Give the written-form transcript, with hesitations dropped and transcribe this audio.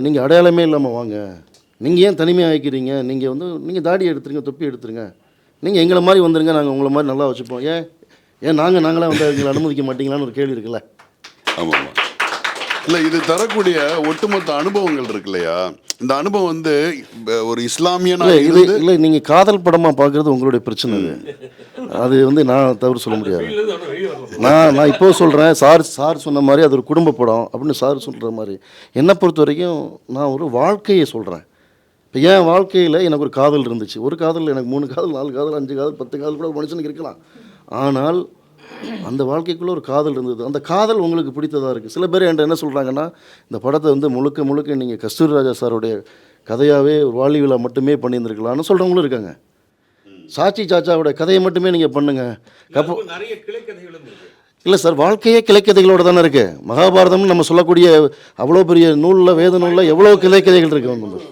நீங்கள் அடையாளமே இல்லாமல் வாங்க, நீங்கள் ஏன் தனிமையாக ஆகிக்கிறீங்க, நீங்கள் தாடி எடுத்துருங்க, தொப்பி எடுத்துருங்க, நீங்கள் எங்களை மாதிரி வந்துடுங்க, நாங்கள் உங்களை மாதிரி நல்லா வச்சுப்போம், ஏன் நாங்களாம் வந்து எங்களை அனுமதிக்க மாட்டீங்களான்னு ஒரு கேள்வி இருக்குல்ல. ஆமாம் ஆமாம். இல்லை, இது தரக்கூடிய ஒட்டுமொத்த அனுபவங்கள் இருக்கு இல்லையா, இந்த அனுபவம் வந்து ஒரு இஸ்லாமியனா இல்லை நீங்கள் காதல் படமாக பார்க்குறது உங்களுடைய பிரச்சனை. அது வந்து நான் தவறு சொல்ல முடியாது. நான் இப்போ சொல்கிறேன், சார் சொன்ன மாதிரி அது ஒரு குடும்ப படம் அப்படின்னு சார் சொல்கிற மாதிரி என்னை பொறுத்த வரைக்கும் நான் ஒரு வாழ்க்கையை சொல்கிறேன். இப்போ என் வாழ்க்கையில் எனக்கு ஒரு காதல் இருந்துச்சு. ஒரு காதல் எனக்கு 3 காதல், 4 காதல், 5 காதல், 10 காதல் கூட ஒரு மனுஷனுக்கு இருக்கலாம். ஆனால் அந்த வாழ்க்கைக்குள்ளே ஒரு காதல் இருந்தது. அந்த காதல் உங்களுக்கு பிடித்ததாக இருக்குது. சில பேர் என்கிட்ட என்ன சொல்கிறாங்கன்னா, இந்த படத்தை வந்து முழுக்க நீங்கள் கஸ்தூரி ராஜா சாருடைய கதையாகவே ஒரு வாலி விழா மட்டுமே பண்ணியிருந்துருக்கலாம்னு சொல்கிறவங்களும் இருக்காங்க. சாச்சி சாச்சாவோட கதையை மட்டுமே நீங்கள் பண்ணுங்கள். இல்லை சார், வாழ்க்கையே கிளைக்கதைகளோடு தானே இருக்குது. மகாபாரதம்னு நம்ம சொல்லக்கூடிய அவ்வளோ பெரிய நூலில், வேத நூலில் எவ்வளோ கிளைக்கதைகள் இருக்குது.